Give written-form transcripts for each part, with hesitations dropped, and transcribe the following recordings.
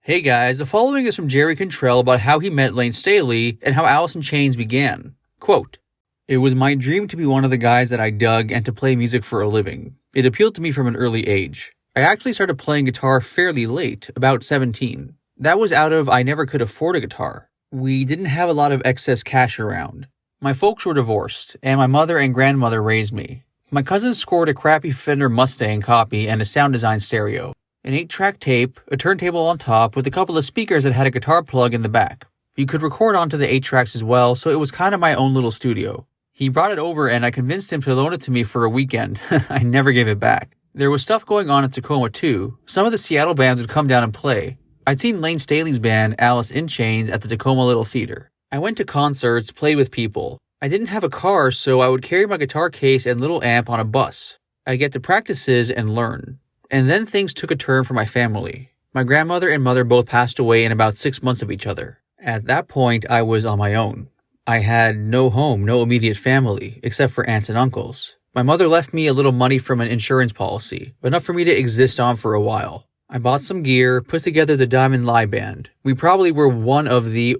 Hey guys, the following is from Jerry Cantrell about how he met Layne Staley and how Alice in Chains began. Quote, "It was my dream to be one of the guys that I dug and to play music for a living. It appealed to me from an early age. I actually started playing guitar fairly late, about 17. That was out of I never could afford a guitar. We didn't have a lot of excess cash around. My folks were divorced, and my mother and grandmother raised me. My cousins scored a crappy Fender Mustang copy and a sound design stereo. An 8-track tape, a turntable on top with a couple of speakers that had a guitar plug in the back. You could record onto the 8 tracks as well, so it was kind of my own little studio. He brought it over and I convinced him to loan it to me for a weekend. I never gave it back. There was stuff going on in Tacoma too. Some of the Seattle bands would come down and play. I'd seen Layne Staley's band, Alice in Chains, at the Tacoma Little Theater. I went to concerts, played with people. I didn't have a car, so I would carry my guitar case and little amp on a bus. I'd get to practices and learn. And then things took a turn for my family. My grandmother and mother both passed away in about 6 months of each other. At that point, I was on my own. I had no home, no immediate family, except for aunts and uncles. My mother left me a little money from an insurance policy, enough for me to exist on for a while. I bought some gear, put together the Diamond Lie Band. We probably were one of the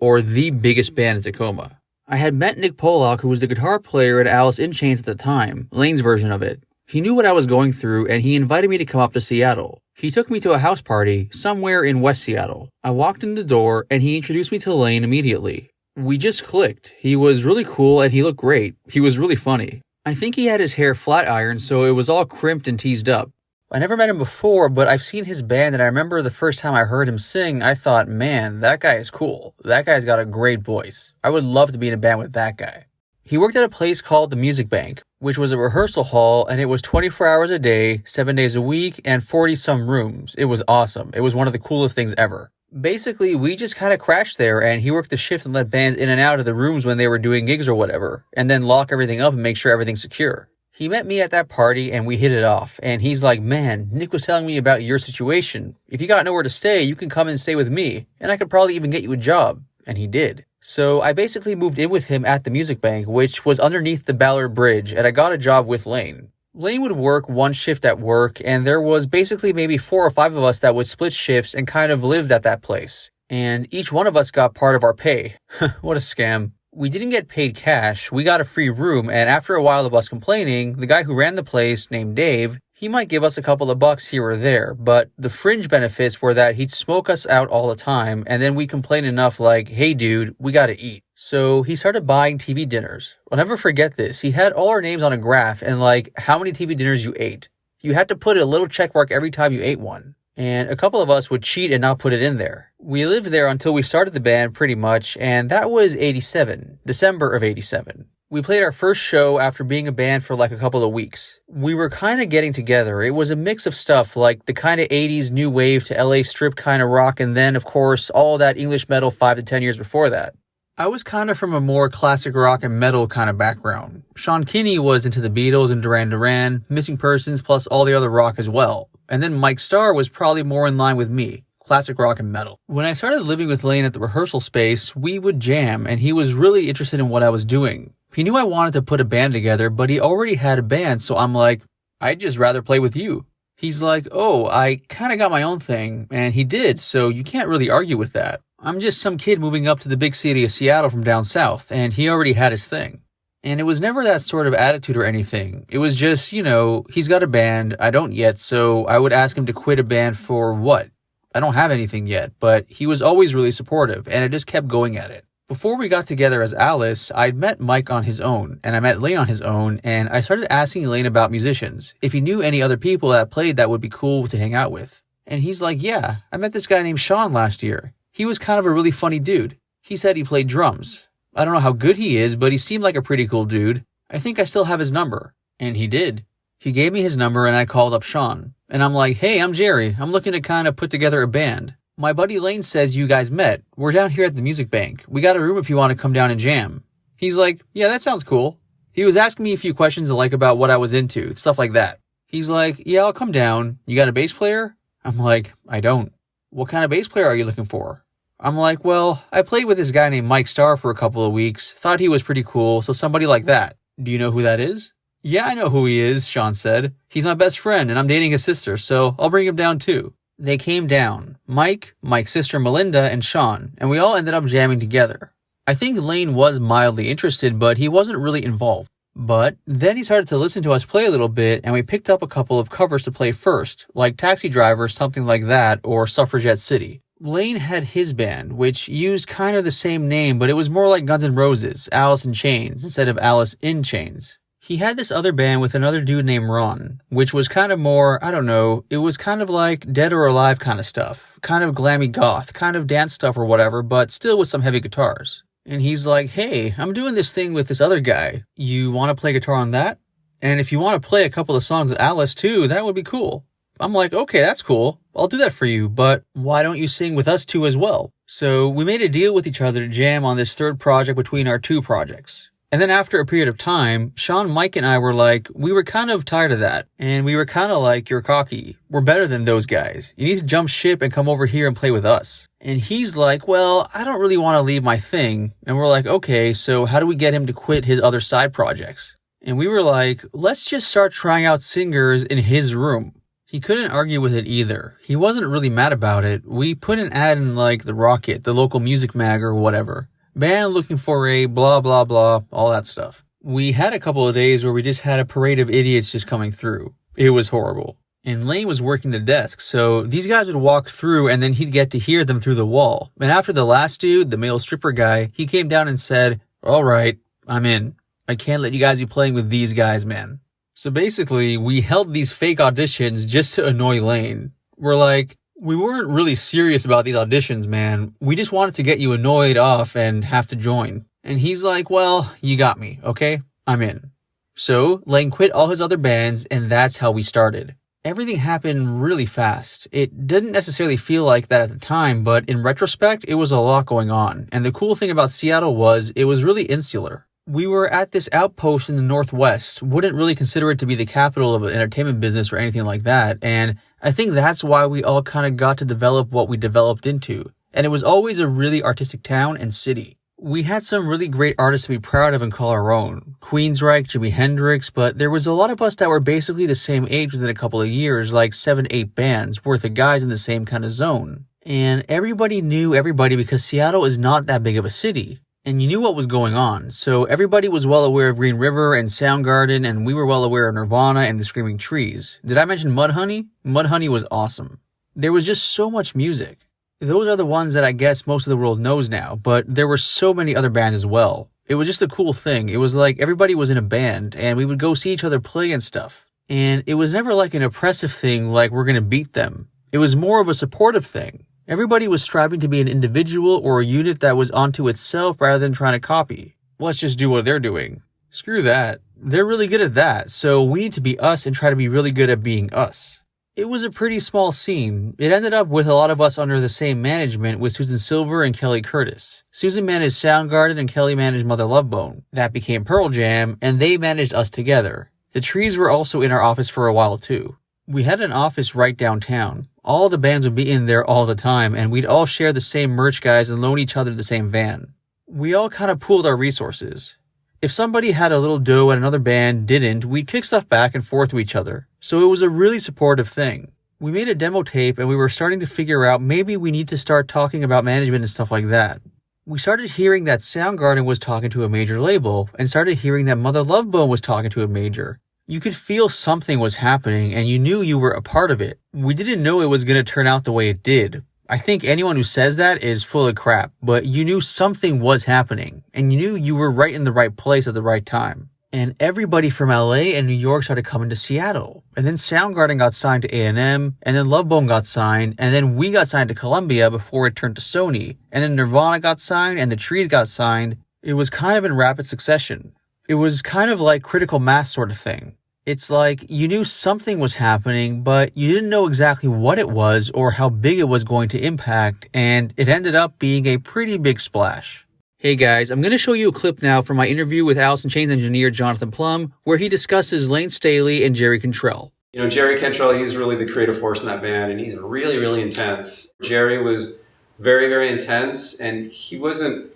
biggest band in Tacoma. I had met Nick Pollock, who was the guitar player at Alice in Chains at the time, Layne's version of it. He knew what I was going through, and he invited me to come up to Seattle. He took me to a house party somewhere in West Seattle. I walked in the door, and he introduced me to Layne immediately. We just clicked. He was really cool, and he looked great. He was really funny. I think he had his hair flat ironed, so it was all crimped and teased up. I never met him before, but I've seen his band, and I remember the first time I heard him sing, I thought, man, that guy is cool. That guy's got a great voice. I would love to be in a band with that guy. He worked at a place called the Music Bank, which was a rehearsal hall, and it was 24 hours a day, 7 days a week, and 40-some rooms. It was awesome. It was one of the coolest things ever. Basically, we just kind of crashed there, and he worked the shift and let bands in and out of the rooms when they were doing gigs or whatever, and then lock everything up and make sure everything's secure. He met me at that party, and we hit it off, and he's like, man, Nick was telling me about your situation. If you got nowhere to stay, you can come and stay with me, and I could probably even get you a job. And he did. So I basically moved in with him at the Music Bank, which was underneath the Ballard Bridge, and I got a job with Layne. Layne would work one shift at work, and there was basically maybe 4 or 5 of us that would split shifts and kind of lived at that place. And each one of us got part of our pay. What a scam. We didn't get paid cash, we got a free room, and after a while of us complaining, the guy who ran the place, named Dave, he might give us a couple of bucks here or there, but the fringe benefits were that he'd smoke us out all the time, and then we'd complain enough like, hey dude, we gotta eat. So he started buying TV dinners. I'll never forget this. He had all our names on a graph and like how many TV dinners you ate. You had to put a little check mark every time you ate one. And a couple of us would cheat and not put it in there. We lived there until we started the band pretty much, and that was 87, December of 87. We played our first show after being a band for like a couple of weeks. We were kind of getting together. It was a mix of stuff like the kind of 80s new wave to LA strip kind of rock, and then of course all that English metal 5 to 10 years before that. I was kind of from a more classic rock and metal kind of background. Sean Kinney was into the Beatles and Duran Duran, Missing Persons, plus all the other rock as well. And then Mike Starr was probably more in line with me, classic rock and metal. When I started living with Layne at the rehearsal space, we would jam, and he was really interested in what I was doing. He knew I wanted to put a band together, but he already had a band, so I'm like, I'd just rather play with you. He's like, oh, I kind of got my own thing, and he did, so you can't really argue with that. I'm just some kid moving up to the big city of Seattle from down south, and he already had his thing. And it was never that sort of attitude or anything. It was just, he's got a band, I don't yet, so I would ask him to quit a band for what? I don't have anything yet, but he was always really supportive, and I just kept going at it. Before we got together as Alice, I'd met Mike on his own, and I met Layne on his own, and I started asking Layne about musicians, if he knew any other people that played that would be cool to hang out with. And he's like, yeah, I met this guy named Sean last year. He was kind of a really funny dude. He said he played drums. I don't know how good he is, but he seemed like a pretty cool dude. I think I still have his number. And he did. He gave me his number and I called up Sean. And I'm like, hey, I'm Jerry. I'm looking to kind of put together a band. My buddy Layne says you guys met. We're down here at the Music Bank. We got a room if you want to come down and jam. He's like, yeah, that sounds cool. He was asking me a few questions about what I was into, stuff like that. He's like, yeah, I'll come down. You got a bass player? I'm like, I don't. What kind of bass player are you looking for? I'm like, well, I played with this guy named Mike Starr for a couple of weeks. Thought he was pretty cool, so somebody like that. Do you know who that is? Yeah, I know who he is, Sean said. He's my best friend, and I'm dating his sister, so I'll bring him down too. They came down, Mike, Mike's sister Melinda, and Sean, and we all ended up jamming together. I think Layne was mildly interested, but he wasn't really involved. But then he started to listen to us play a little bit, and we picked up a couple of covers to play first, like Taxi Driver, something like that, or Suffragette City. Layne had his band, which used kind of the same name, but it was more like Guns N' Roses, Alice in Chains, instead of Alice in Chains. He had this other band with another dude named Ron, which was kind of more, I don't know, it was kind of like Dead or Alive kind of stuff. Kind of glammy goth, kind of dance stuff or whatever, but still with some heavy guitars. And he's like, hey, I'm doing this thing with this other guy. You want to play guitar on that? And if you want to play a couple of songs with Alice too, that would be cool. I'm like, okay, that's cool. I'll do that for you, but why don't you sing with us too as well? So we made a deal with each other to jam on this third project between our two projects. And then after a period of time, Sean, Mike, and I were like, we were kind of tired of that. And we were kind of like, you're cocky. We're better than those guys. You need to jump ship and come over here and play with us. And he's like, well, I don't really want to leave my thing. And we're like, okay, so how do we get him to quit his other side projects? And we were like, let's just start trying out singers in his room. He couldn't argue with it either. He wasn't really mad about it. We put an ad in like the Rocket, the local music mag or whatever. Band looking for a blah, blah, blah, all that stuff. We had a couple of days where we just had a parade of idiots just coming through. It was horrible. And Layne was working the desk, so these guys would walk through and then he'd get to hear them through the wall. And after the last dude, the male stripper guy, he came down and said, all right, I'm in. I can't let you guys be playing with these guys, man. So basically, we held these fake auditions just to annoy Layne. We're like, we weren't really serious about these auditions, man. We just wanted to get you annoyed off and have to join. And he's like, well, you got me, okay? I'm in. So Layne quit all his other bands, and that's how we started. Everything happened really fast. It didn't necessarily feel like that at the time, but in retrospect, it was a lot going on. And the cool thing about Seattle was it was really insular. We were at this outpost in the Northwest, wouldn't really consider it to be the capital of the entertainment business or anything like that, and I think that's why we all kind of got to develop what we developed into. And it was always a really artistic town and city. We had some really great artists to be proud of and call our own. Queensryche, Jimi Hendrix, but there was a lot of us that were basically the same age within a couple of years, like 7-8 bands worth of guys in the same kind of zone. And everybody knew everybody because Seattle is not that big of a city. And you knew what was going on, so everybody was well aware of Green River and Soundgarden, and we were well aware of Nirvana and the Screaming Trees. Did I mention Mudhoney? Mudhoney was awesome. There was just so much music. Those are the ones that I guess most of the world knows now, but there were so many other bands as well. It was just a cool thing. It was like everybody was in a band, and we would go see each other play and stuff. And it was never like an oppressive thing like we're gonna beat them. It was more of a supportive thing. Everybody was striving to be an individual or a unit that was onto itself rather than trying to copy. Let's just do what they're doing. Screw that. They're really good at that, so we need to be us and try to be really good at being us. It was a pretty small scene. It ended up with a lot of us under the same management with Susan Silver and Kelly Curtis. Susan managed Soundgarden and Kelly managed Mother Love Bone. That became Pearl Jam, and they managed us together. The Trees were also in our office for a while too. We had an office right downtown. All the bands would be in there all the time, and we'd all share the same merch guys and loan each other the same van. We all kind of pooled our resources. If somebody had a little dough and another band didn't, we'd kick stuff back and forth to each other. So it was a really supportive thing. We made a demo tape and we were starting to figure out maybe we need to start talking about management and stuff like that. We started hearing that Soundgarden was talking to a major label and started hearing that Mother Love Bone was talking to a major. You could feel something was happening and you knew you were a part of it. We didn't know it was going to turn out the way it did. I think anyone who says that is full of crap, but you knew something was happening and you knew you were right in the right place at the right time. And everybody from LA and New York started coming to Seattle. And then Soundgarden got signed to A&M, and then Love Bone got signed, and then we got signed to Columbia before it turned to Sony. And then Nirvana got signed, and the Trees got signed. It was kind of in rapid succession. It was kind of like critical mass sort of thing. It's like you knew something was happening, but you didn't know exactly what it was or how big it was going to impact, and it ended up being a pretty big splash. Hey guys, I'm going to show you a clip now from my interview with Alice in Chains engineer Jonathan Plum, where he discusses Layne Staley and Jerry Cantrell. You know, Jerry Cantrell, he's really the creative force in that band, and he's really, really intense. Jerry was very, very intense, and he wasn't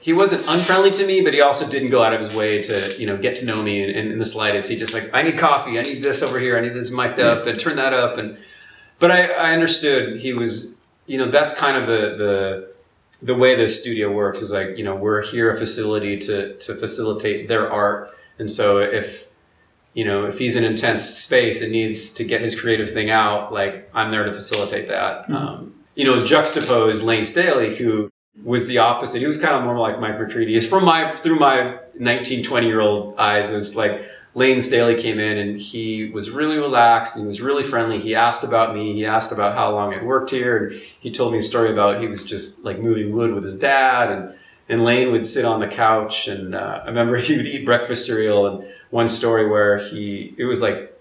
unfriendly to me, but he also didn't go out of his way to, get to know me in the slightest. He just like, I need coffee, I need this over here, I need this mic'd up, and turn that up, and But I understood he was, that's kind of the way the studio works is like, we're here a facility to facilitate their art. And so if he's in intense space and needs to get his creative thing out, like I'm there to facilitate that. Juxtapose Layne Staley, who was the opposite. He was kind of more like Mike McCready. It's through my 19, 20-year-old eyes, it was like Layne Staley came in and he was really relaxed and he was really friendly. He asked about me. He asked about how long I'd worked here. And he told me a story about he was just like moving wood with his dad. And Layne would sit on the couch and I remember he would eat breakfast cereal. And one story where it was like,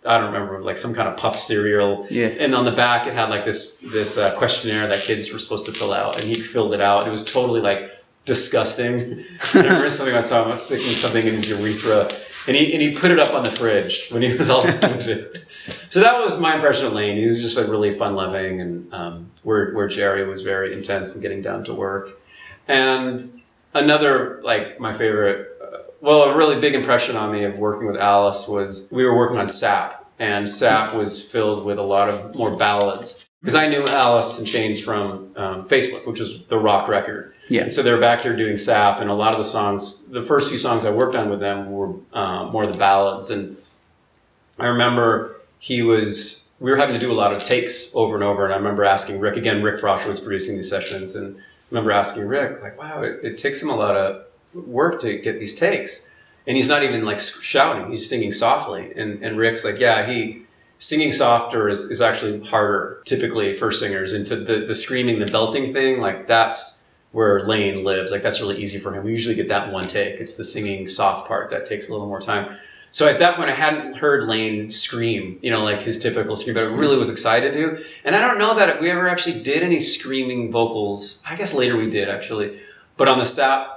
I don't remember, like some kind of puff cereal. Yeah. And on the back, it had like this questionnaire that kids were supposed to fill out. And he filled it out. It was totally like disgusting. I remember something about sticking something in his urethra. And he put it up on the fridge when he was all done with it. So that was my impression of Layne. He was just like really fun loving, and where Jerry was very intense and getting down to work. And another, like my favorite, a really big impression on me of working with Alice was we were working on Sap, and Sap was filled with a lot of more ballads. Because I knew Alice in Chains from Facelift, which was the rock record. Yeah. And so they were back here doing Sap, and a lot of the songs, the first few songs I worked on with them were more the ballads. And I remember we were having to do a lot of takes over and over, and I remember asking Rick, again, Rick Brosher was producing these sessions, and I remember asking Rick, like, wow, it takes him a lot of work to get these takes. And he's not even like shouting, he's singing softly. And Rick's like, yeah, singing softer is actually harder typically for singers. And to the screaming, the belting thing, like that's where Layne lives. Like that's really easy for him. We usually get that in one take. It's the singing soft part that takes a little more time. So at that point I hadn't heard Layne scream, like his typical scream, but I really was excited to. And I don't know that we ever actually did any screaming vocals. I guess later we did actually. But on the Sap,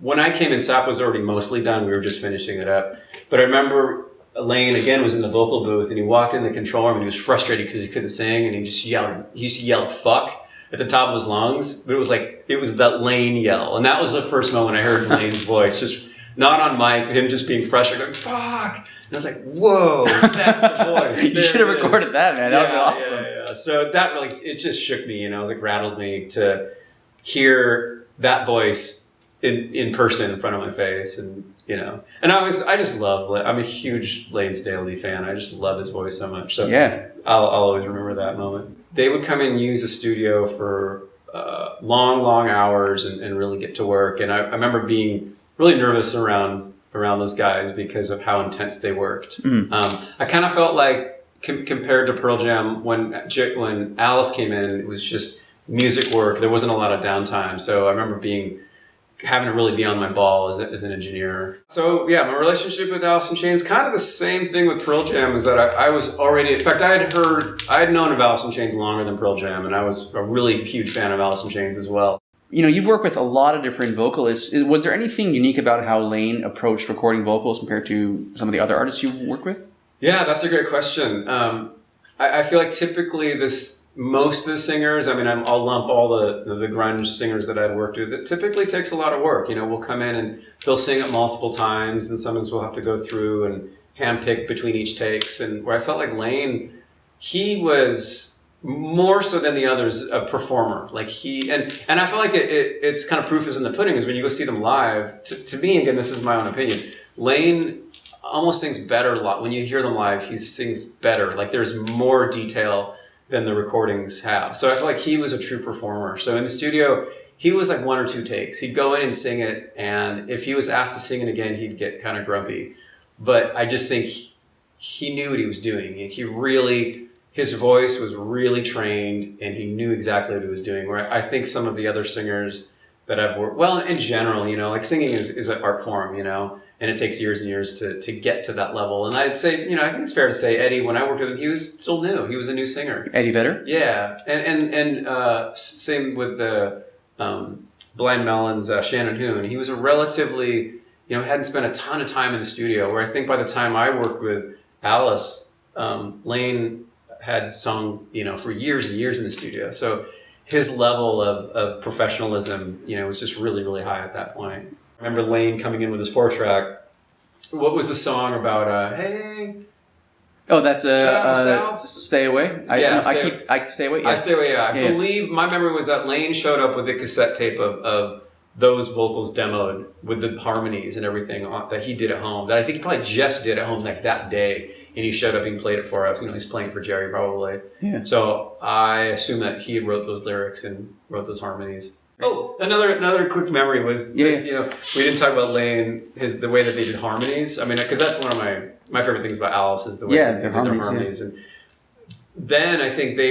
when I came in, Sap was already mostly done. We were just finishing it up. But I remember Layne again was in the vocal booth and he walked in the control room and he was frustrated because he couldn't sing and he used to yell fuck at the top of his lungs. But it was that Layne yell. And that was the first moment I heard Layne's voice, just not on mic, him just being frustrated, going, fuck. And I was like, whoa, that's the voice. You should have recorded that, man. That would have been awesome. Yeah. So that really, it just shook me, it was like rattled me to hear that voice in person in front of my face. And I just love, I'm a huge Layne Staley fan. I just love his voice so much. So yeah, I'll always remember that moment. They would come and use the studio for long hours and really get to work. And I remember being really nervous around those guys because of how intense they worked. I kind of felt like compared to Pearl Jam, when Alice came in, it was just music work. There wasn't a lot of downtime. So I remember having to really be on my ball as an engineer. So yeah, my relationship with Alice in Chains, kind of the same thing with Pearl Jam, is that I was already, in fact, I had known of Alice in Chains longer than Pearl Jam, and I was a really huge fan of Alice in Chains as well. You've worked with a lot of different vocalists. Was there anything unique about how Layne approached recording vocals compared to some of the other artists you've worked with? Yeah, that's a great question. I feel like typically most of the singers, I'll lump all the grunge singers that I'd worked with, it typically takes a lot of work. We'll come in and they'll sing it multiple times, and sometimes we'll have to go through and handpick between each takes. And where I felt like Layne, he was more so than the others a performer. Like and I feel like it's kind of proof is in the pudding, is when you go see them live. To me, again, this is my own opinion, Layne almost sings better a lot. When you hear them live, he sings better. Like there's more detail than the recordings have. So I feel like he was a true performer. So in the studio, he was like 1 or 2 takes. He'd go in and sing it, and if he was asked to sing it again, he'd get kind of grumpy. But I just think he knew what he was doing. His voice was really trained, and he knew exactly what he was doing. Where I think some of the other singers that I've worked, well, in general, like singing is an art form, and it takes years and years to get to that level. And I'd say, I think it's fair to say Eddie, when I worked with him, he was still new. He was a new singer. Eddie Vedder? Yeah. And same with the Blind Melon's Shannon Hoon. He was a relatively, hadn't spent a ton of time in the studio, where I think by the time I worked with Alice, Layne had sung, for years and years in the studio. So his level of professionalism, was just really, really high at that point. I remember Layne coming in with his 4-track. What was the song about, hey, Oh, that's South? Stay Away? Yeah, I Stay Away? Yeah. I Stay Away, yeah. I Yeah. believe my memory was that Layne showed up with a cassette tape of those vocals demoed with the harmonies and everything that he did at home. That I think he probably just did at home like that day. And he showed up and played it for us. You know, he's playing for Jerry probably. Yeah. So I assume that he wrote those lyrics and wrote those harmonies. Oh, another quick memory was, you know, we didn't talk about Layne, the way that they did harmonies. I mean, because that's one of my favorite things about Alice is the way they did their harmonies. Yeah. And then I think they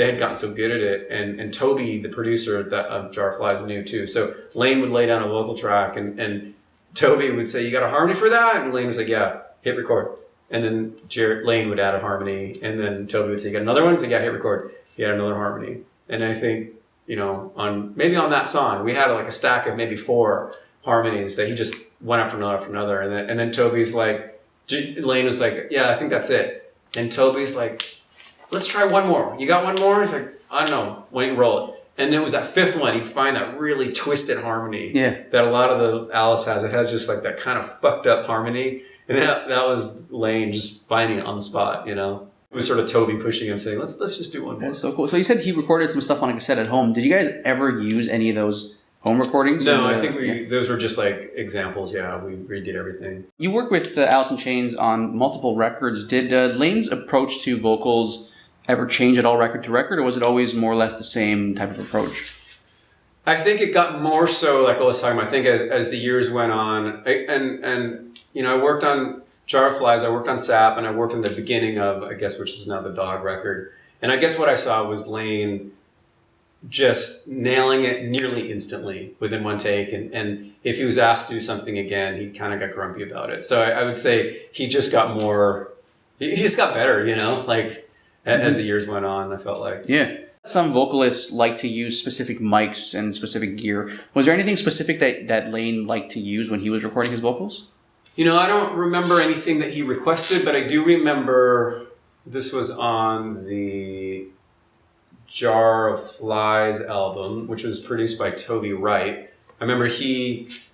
had gotten so good at it, and Toby, the producer of Jar of Flies, knew too. So Layne would lay down a vocal track, and Toby would say, "You got a harmony for that?" And Layne was like, "Yeah, hit record." And then Layne would add a harmony, and then Toby would say, "You got another one?" He'd say, "Yeah, hit record." He had another harmony, and I think, you know, on that song, we had like a stack of maybe 4 harmonies that he just went after another, and then Toby's like, Layne was like, "Yeah, I think that's it," and Toby's like, "Let's try one more. You got one more?" He's like, "I don't know. Why don't you roll it?" And it was that 5th one, he'd find that really twisted harmony that a lot of the Alice has. It has just like that kind of fucked up harmony. And that was Layne just finding it on the spot, you know. It was sort of Toby pushing him, saying, let's just do one more. That's so cool. So you said he recorded some stuff on a cassette at home. Did you guys ever use any of those home recordings? No, I think those were just like examples. Yeah, we redid everything. You worked with Alice in Chains on multiple records. Did Layne's approach to vocals ever change at all record to record, or was it always more or less the same type of approach? I think it got more so, like I was talking about, I think as the years went on, and you know, I worked on Jar of Flies, I worked on Sap, and I worked in the beginning of, I guess, which is now the Dog record. And I guess what I saw was Layne just nailing it nearly instantly within one take. And if he was asked to do something again, he kind of got grumpy about it. So I would say he just got more, he just got better, you know, like as the years went on, I felt like. Yeah. Some vocalists like to use specific mics and specific gear. Was there anything specific that Layne liked to use when he was recording his vocals? You know, I don't remember anything that he requested, but I do remember this was on the Jar of Flies album, which was produced by Toby Wright. I remember this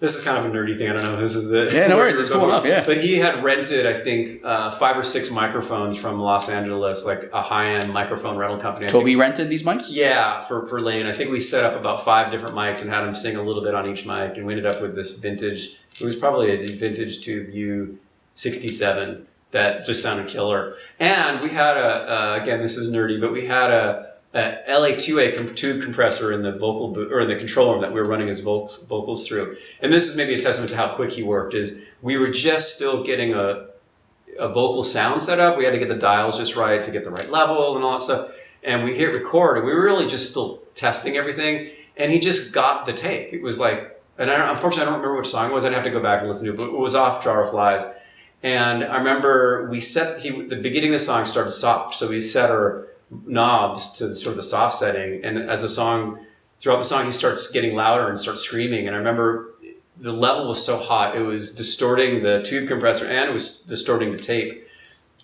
is kind of a nerdy thing, I don't know if this is the... Yeah, no worries, it's cool enough, yeah. But he had rented, I think, 5 or 6 microphones from Los Angeles, like a high-end microphone rental company. Toby rented these mics? Yeah, for Layne. I think we set up about 5 different mics and had him sing a little bit on each mic, and we ended up with this vintage... It was probably a vintage Tube U67 that just sounded killer. And we had again, this is nerdy, but we had a LA2A tube compressor in the vocal booth, or in the control room that we were running his vocals through. And this is maybe a testament to how quick he worked, is we were just still getting a vocal sound set up. We had to get the dials just right to get the right level and all that stuff. And we hit record, and we were really just still testing everything. And he just got the take. It was like, and unfortunately, I don't remember which song it was. I'd have to go back and listen to it, but it was off Jar of Flies. And I remember the beginning of the song started soft, so we set our knobs to sort of the soft setting. And as throughout the song, he starts getting louder and starts screaming. And I remember the level was so hot, it was distorting the tube compressor and it was distorting the tape.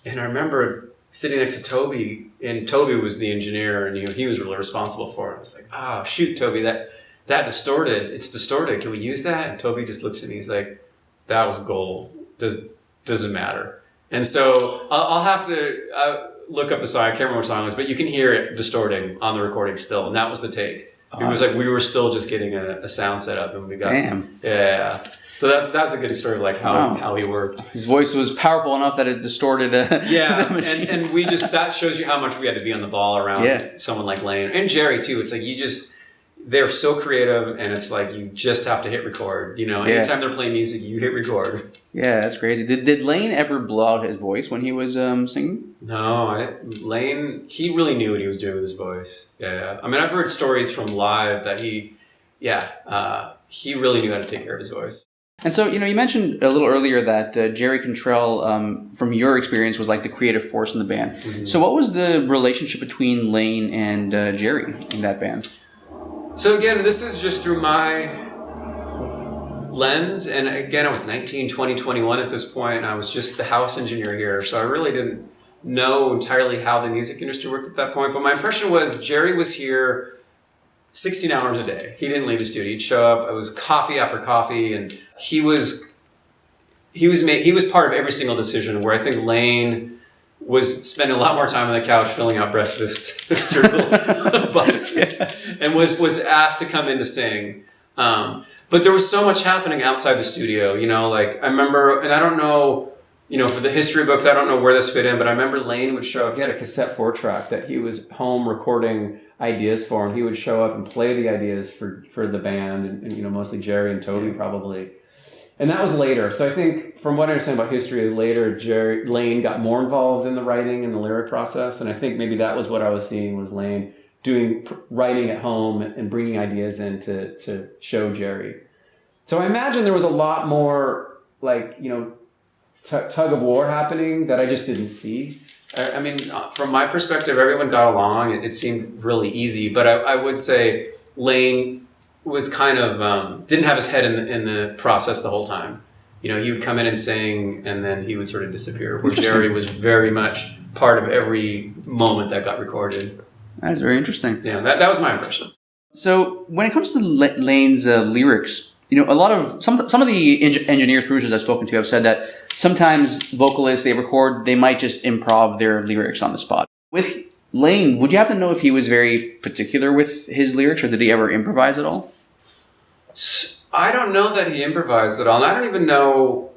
And I remember sitting next to Toby, and Toby was the engineer, and he was really responsible for it. I was like, "Oh, shoot, Toby, that distorted. It's distorted. Can we use that?" And Toby just looks at me. He's like, "That was gold. Doesn't matter." And so I'll have to look up the song. I can't remember what song it was, but you can hear it distorting on the recording still. And that was the take. It was like we were still just getting a sound set up, and we got... Damn. Yeah. So that's a good story of like how he worked. His voice was powerful enough that it distorted the machine. And we just... That shows you how much we had to be on the ball around someone like Layne. And Jerry, too. It's like they're so creative, and it's like you just have to hit record. You know, anytime they're playing music, you hit record. Yeah, that's crazy. Did Layne ever blow out his voice when he was singing? No, Layne, he really knew what he was doing with his voice. Yeah, I mean, I've heard stories from live that he really knew how to take care of his voice. And so, you mentioned a little earlier that Jerry Cantrell, from your experience, was like the creative force in the band. Mm-hmm. So what was the relationship between Layne and Jerry in that band? So again, this is just through my lens. And again, I was 19, 20, 21 at this point. And I was just the house engineer here. So I really didn't know entirely how the music industry worked at that point. But my impression was Jerry was here 16 hours a day. He didn't leave the studio. He'd show up. It was coffee after coffee. And he was part of every single decision, where I think Layne was spending a lot more time on the couch filling out breakfast cereal boxes, and was asked to come in to sing. But there was so much happening outside the studio, like I remember, and I don't know, for the history books, I don't know where this fit in, but I remember Layne would show up. He had a cassette 4-track that he was home recording ideas for, and he would show up and play the ideas for the band, and mostly Jerry and Toby probably. And that was later. So I think, from what I understand about history, later Layne got more involved in the writing and the lyric process, and I think maybe that was what I was seeing, was Layne doing writing at home and bringing ideas in to show Jerry. So I imagine there was a lot more tug of war happening that I just didn't see. I mean, from my perspective, everyone got along. It seemed really easy, but I would say Layne was kind of didn't have his head in the process the whole time. He would come in and sing, and then he would sort of disappear. Where Jerry was very much part of every moment that got recorded. That's very interesting. Yeah, that was my impression. So when it comes to Layne's lyrics, a lot of some of the engineers, producers I've spoken to have said that sometimes vocalists they might just improv their lyrics on the spot. With Layne, would you happen to know if he was very particular with his lyrics, or did he ever improvise at all? I don't know that he improvised at all, and I don't even know.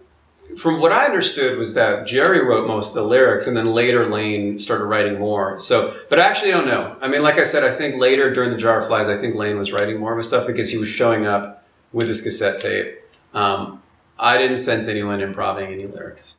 From what I understood was that Jerry wrote most of the lyrics, and then later Layne started writing more. But I actually don't know. I mean, like I said, I think later during the Jar of Flies, I think Layne was writing more of his stuff because he was showing up with his cassette tape. I didn't sense anyone improvising any lyrics.